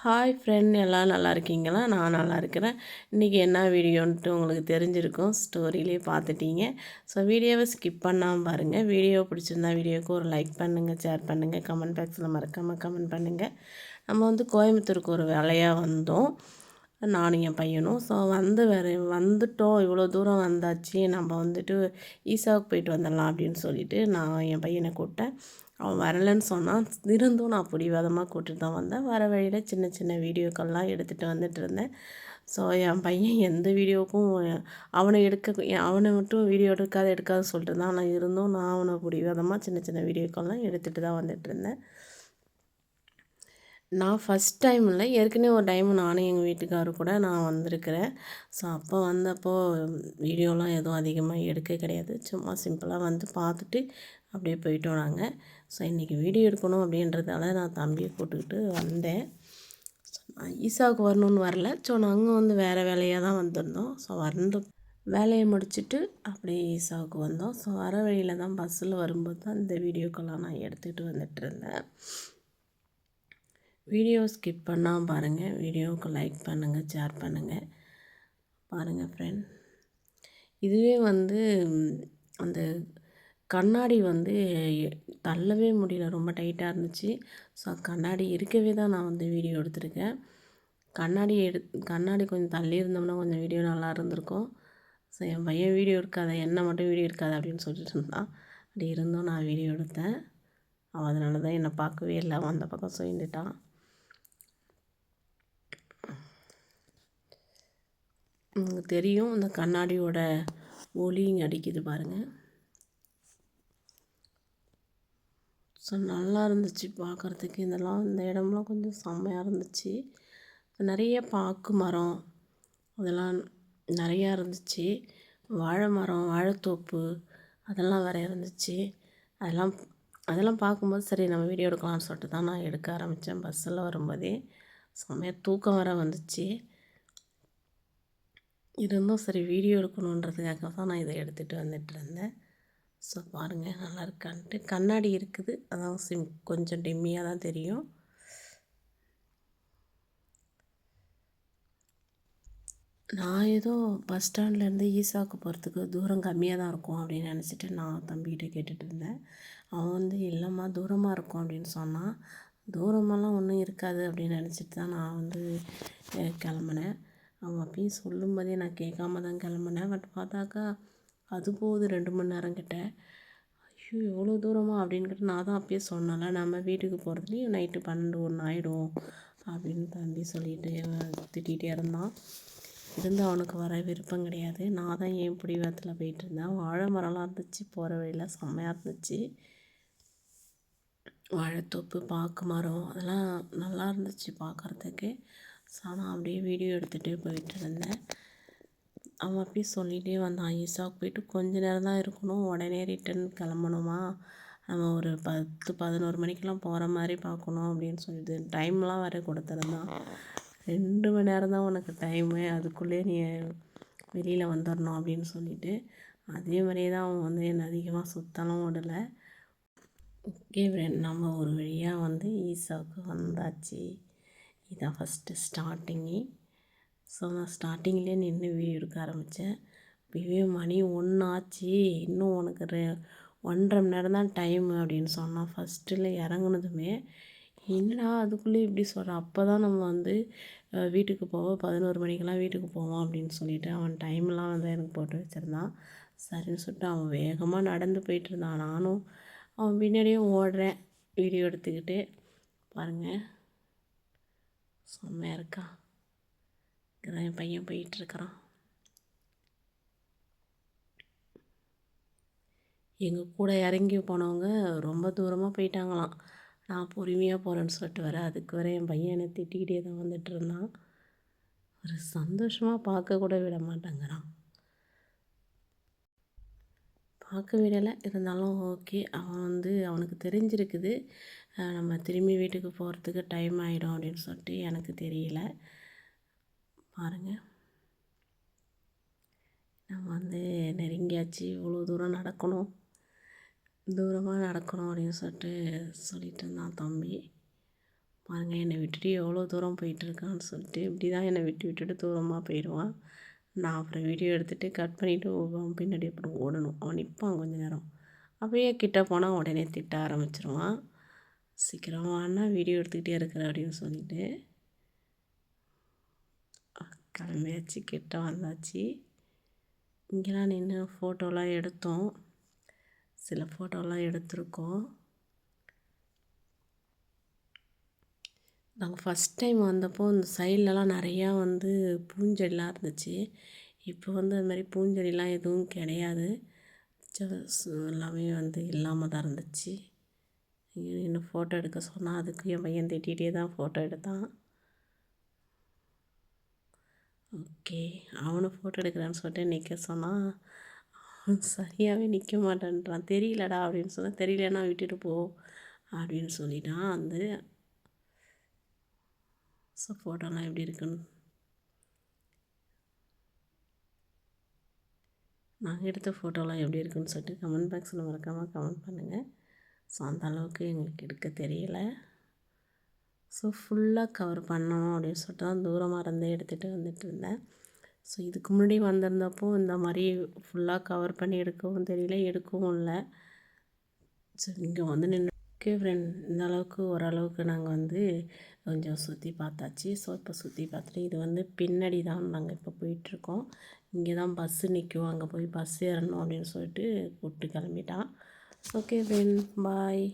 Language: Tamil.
ஹாய் ஃப்ரெண்ட், எல்லாம் நல்லா இருக்கீங்களா? நான் நல்லா இருக்கிறேன். இன்றைக்கி என்ன வீடியோன்ட்டு உங்களுக்கு தெரிஞ்சிருக்கும், ஸ்டோரியிலே பார்த்துட்டீங்க. ஸோ வீடியோவை ஸ்கிப் பண்ணாமல் பாருங்கள். வீடியோ பிடிச்சிருந்தா வீடியோவுக்கு ஒரு லைக் பண்ணுங்கள், ஷேர் பண்ணுங்கள், கமெண்ட் பாக்ஸில் மறக்காமல் கமெண்ட் பண்ணுங்கள். நம்ம வந்து கோயம்புத்தூருக்கு ஒரு வேலையாக வந்தோம், நானும் என் பையனும். ஸோ வந்துட்டோம், இவ்வளோ தூரம் வந்தாச்சு, நம்ம வந்துட்டு ஈசாவுக்கு போயிட்டு வந்துடலாம் அப்படின்னு சொல்லிவிட்டு நான் என் பையனை கூப்பிட்டேன். அவன் வரலைன்னு சொன்னான். இருந்தும் நான் பிடிவாதமாக கூட்டிட்டு தான் வந்தேன். வர வழியில் சின்ன சின்ன வீடியோக்கள்லாம் எடுத்துகிட்டு வந்துட்டு இருந்தேன். ஸோ என் பையன் எந்த வீடியோவுக்கும் அவனை மட்டும் வீடியோ எடுக்காத சொல்லிட்டு தான். நான் இருந்தும் நான் அவனை பிடிவாதமாக சின்ன சின்ன வீடியோக்கள்லாம் எடுத்துகிட்டு தான் வந்துட்டுருந்தேன். நான் ஃபஸ்ட் டைம் இல்லை, ஏற்கனவே ஒரு டைம் நானும் எங்கள் வீட்டுக்காரரு கூட நான் வந்திருக்கிறேன். ஸோ அப்போ வந்தப்போ வீடியோலாம் எதுவும் அதிகமாக எடுக்க கிடையாது. சும்மா சிம்பிளாக வந்து பார்த்துட்டு அப்படியே போயிட்டோம் நாங்கள். ஸோ இன்றைக்கி வீடியோ எடுக்கணும் அப்படின்றதால நான் தம்பியை கூப்பிட்டுக்கிட்டு வந்தேன். நான் ஈசாவுக்கு வரணுன்னு வரல. ஸோ நாங்கள் வந்து வேறு வேலையாக தான் வந்திருந்தோம். ஸோ வேலையை முடிச்சுட்டு அப்படியே ஈசாவுக்கு வந்தோம். ஸோ வர வழியில் தான் பஸ்ஸில் வரும்போது தான் இந்த வீடியோக்கெல்லாம் நான் எடுத்துகிட்டு வந்துட்டுருந்தேன். வீடியோ ஸ்கிப் பண்ணாமல் பாருங்கள். வீடியோவுக்கு லைக் பண்ணுங்கள், ஷேர் பண்ணுங்கள். பாருங்கள் ஃப்ரெண்ட், இதுவே வந்து அந்த கண்ணாடி வந்து தள்ளவே முடியல, ரொம்ப டைட்டாக இருந்துச்சு. ஸோ கண்ணாடி இருக்கவே தான் நான் வந்து வீடியோ எடுத்திருக்கேன். கண்ணாடி கொஞ்சம் தள்ளி இருந்தோம்னா கொஞ்சம் வீடியோ நல்லா இருந்திருக்கும். ஸோ என் பையன் வீடியோ எடுக்காத, என்ன மட்டும் வீடியோ எடுக்காத அப்படின்னு சொல்லிட்டு இருந்தான். அப்படி இருந்தும் நான் வீடியோ எடுத்தேன். அவன் அதனால தான் என்னை பார்க்கவே இல்லை, அவன் அந்த பக்கம் சொல்லிட்டான். உங்களுக்கு தெரியும், இந்த கண்ணாடியோட ஒளி இங்கே அடிக்குது பாருங்கள். ஸோ நல்லா இருந்துச்சு பார்க்குறதுக்கு. இந்த இடம்லாம் கொஞ்சம் செம்மையாக இருந்துச்சு. நிறைய பாக்கு மரம் அதெல்லாம் நிறையா இருந்துச்சு. வாழை மரம், வாழைத்தோப்பு அதெல்லாம் வேறு இருந்துச்சு. அதெல்லாம் பார்க்கும்போது சரி நம்ம வீடியோ எடுக்கலாம்னு சொல்லிட்டு தான் நான் எடுக்க ஆரம்பித்தேன். பஸ்ஸில் வரும்போதே செம்மையாக தூக்கம் வேறு வந்துச்சு. இருந்தும் சரி வீடியோ எடுக்கணுன்றதுக்காக தான் நான் இதை எடுத்துகிட்டு வந்துட்டு இருந்தேன். ஸோ பாருங்கள் நல்லா இருக்கான்ட்டு. கண்ணாடி இருக்குது, அதான் கொஞ்சம் டிம்மியாக தான் தெரியும். நான் ஏதோ பஸ் ஸ்டாண்ட்லேருந்து ஈசாவுக்கு போகிறதுக்கு தூரம் கம்மியாக தான் இருக்கும் அப்படின்னு நினச்சிட்டு நான் தம்பிகிட்ட கேட்டுட்டு இருந்தேன். அவன் வந்து இல்லைம்மா தூரமாக இருக்கும் அப்படின்னு சொன்னான். தூரமெல்லாம் ஒன்றும் இருக்காது அப்படின்னு நினச்சிட்டு தான் நான் வந்து கிளம்புனேன். அவன் அப்பயும் சொல்லும்போதே நான் கேட்காம தான் கிளம்புனேன். பட் பார்த்தாக்கா அது போகுது 2 மணி நேரம் கிட்ட. ஐயோ எவ்வளோ தூரமா அப்படின்ட்டு நான் தான் அப்பயே சொன்னேன்ல, நம்ம வீட்டுக்கு போகிறதுலேயும் நைட்டு 12, 1 ஆகிடும் அப்படின்னு தம்பி சொல்லிட்டு திட்டிகிட்டே இருந்தான். இருந்து அவனுக்கு வர விருப்பம் கிடையாது. நான் தான் என் பிடிவாதத்தில் போயிட்டுருந்தேன். வாழை மரம்லாம் இருந்துச்சு, போகிற வழியில் செம்மையாக இருந்துச்சு. வாழைத்தோப்பு, பாக்கு மரம் அதெல்லாம் நல்லா இருந்துச்சு பார்க்குறதுக்கு. ஸோ நான் அப்படியே வீடியோ எடுத்துகிட்டே போயிட்டு இருந்தேன். அவன் அப்படியே சொல்லிகிட்டே வந்தான், ஈசாவுக்கு போயிட்டு கொஞ்ச நேரம் தான் இருக்கணும், உடனே ரிட்டன் கிளம்பணுமா, நம்ம ஒரு 10, 11 மணிக்கெலாம் போகிற மாதிரி பார்க்கணும் அப்படின்னு சொல்லிட்டு டைம்லாம் வேறு கொடுத்துருந்தான். 2 மணி நேரம் தான் உனக்கு டைமு, அதுக்குள்ளே நீ வெளியில் வந்துடணும் அப்படின்னு சொல்லிவிட்டு அதே மாதிரியே தான் அவன் வந்து என்னை அதிகமாக சுற்றலாம் விடலை. ஓகே ஃப்ரெண்ட், நம்ம ஒரு வழியாக வந்து ஈசாவுக்கு வந்தாச்சு. இதான் ஃபஸ்ட்டு ஸ்டார்டிங்கு. ஸோ நான் ஸ்டார்டிங்லேயே நின்று வீடியோ எடுக்க ஆரம்பித்தேன். இப்போவே மணி 1 ஆச்சு, இன்னும் உனக்கு 1.5 மணி நேரம் தான் டைமு அப்படின்னு சொன்னான். ஃபஸ்ட்டில் இறங்குனதுமே என்னடா அதுக்குள்ளே இப்படி சொல்கிறான், அப்போ தான் நம்ம வந்து வீட்டுக்கு போவோம், 11 மணிக்கெலாம் வீட்டுக்கு போவோம் அப்படின்னு சொல்லிவிட்டு அவன் டைம்லாம் வந்து எனக்கு போட்டு வச்சுருந்தான். சரின்னு சொல்லிட்டு அவன் வேகமாக நடந்து போயிட்டுருந்தான். நானும் அவன் பின்னாடியே ஓடுறேன் வீடியோ எடுத்துக்கிட்டு. பாருங்கள் செம்மையாக இருக்கா. இதான் என் பையன் போயிட்டுருக்கிறான். எங்கள் கூட இறங்கி போனவங்க ரொம்ப தூரமாக போயிட்டாங்களாம். நான் பொறுமையாக போகிறேன்னு சொல்லிட்டு வரேன். அதுக்கு வர என் பையன் என்னை திட்டிக்கிட்டே தான் வந்துட்டு இருந்தான். ஒரு சந்தோஷமாக பார்க்க கூட விட மாட்டேங்கிறான். பார்க்க விடலை, இருந்தாலும் ஓகே. அவன் வந்து அவனுக்கு தெரிஞ்சிருக்குது நம்ம திரும்பி வீட்டுக்கு போகிறதுக்கு டைம் ஆகிடும் அப்படின்னு சொல்லிட்டு. எனக்கு தெரியல. பாருங்கள் நம்ம வந்து நெருங்கியாச்சு, இவ்வளோ தூரம் நடக்கணும், தூரமாக நடக்கணும் அப்படின்னு சொல்லிட்டு இருந்தான் தம்பி. பாருங்க என்னை விட்டுட்டு எவ்வளோ தூரம் போயிட்டுருக்கான்னு சொல்லிட்டு இப்படி தான் என்னை விட்டுட்டு தூரமாக போயிடுவான். நான் அப்புறம் வீடியோ எடுத்துகிட்டு கட் பண்ணிவிட்டு அவன் பின்னாடி அப்புறம் ஓடணும். அவன் நிற்பான் கொஞ்ச நேரம். அப்படியே கிட்ட போனால் உடனே திட்ட ஆரம்பிச்சிருவான். சீக்கிரம் வான்னா வீடியோ எடுத்துக்கிட்டே இருக்கிற அப்படின்னு சொல்லிட்டு கிளம்பியாச்சு, கிட்ட வந்தாச்சு. இங்கெல்லாம் நின்று ஃபோட்டோலாம் எடுத்தோம். சில ஃபோட்டோலாம் எடுத்திருக்கோம். நாங்கள் ஃபஸ்ட் டைம் வந்தப்போ இந்த சைட்லலாம் நிறையா பூஞ்செடிலாம் இருந்துச்சு. இப்போ அது மாதிரி பூஞ்செடிலாம் எதுவும் கிடையாது. எல்லாமே இல்லாமல் தான் இருந்துச்சு. இங்கே நின்று ஃபோட்டோ எடுக்க சொன்னால் அதுக்கு என் பையன் திட்டிகிட்டே தான் ஃபோட்டோ எடுத்தான். ஓகே, அவனும் ஃபோட்டோ எடுக்கிறான்னு சொல்லிட்டு நிற்க சொன்னான். அவன் சரியாகவே நிற்க மாட்டேன்றான். தெரியலடா அப்படின்னு சொன்னால், தெரியலன்னா விட்டுட்டு போ அப்படின்னு சொல்லிட்டான். ஸோ ஃபோட்டோலாம் எப்படி இருக்குன்னு நாங்கள் எடுத்த ஃபோட்டோலாம் எப்படி இருக்குன்னு சொல்லிட்டு கமெண்ட் பாக்ஸில் மறக்காமல் கமெண்ட் பண்ணுங்கள். ஸோ அந்த அளவுக்கு எங்களுக்கு எடுக்க தெரியல. ஸோ ஃபுல்லாக கவர் பண்ணணும் அப்படின்னு சொல்லிட்டு தான் தூரமாக இருந்து எடுத்துகிட்டு வந்துட்டுருந்தேன். ஸோ இதுக்கு முன்னாடி வந்திருந்தப்போ இந்த மாதிரி ஃபுல்லாக கவர் பண்ணி எடுக்கவும் தெரியல, எடுக்கவும் இல்லை. ஸோ இங்கே நின்று ஓகே ஃப்ரெண்ட், இந்த அளவுக்கு ஓரளவுக்கு நாங்கள் கொஞ்சம் சுற்றி பார்த்தாச்சு. ஸோ இப்போ சுற்றி பார்த்துட்டு இது பின்னாடி தான் நாங்கள் இப்போ போயிட்டுருக்கோம். இங்கே தான் பஸ்ஸு நிற்கும், அங்கே போய் பஸ் ஏறணும் அப்படின்னு சொல்லிட்டு கூப்பிட்டு கிளம்பிட்டான். ஓகே ஃப்ரெண்ட், பாய்.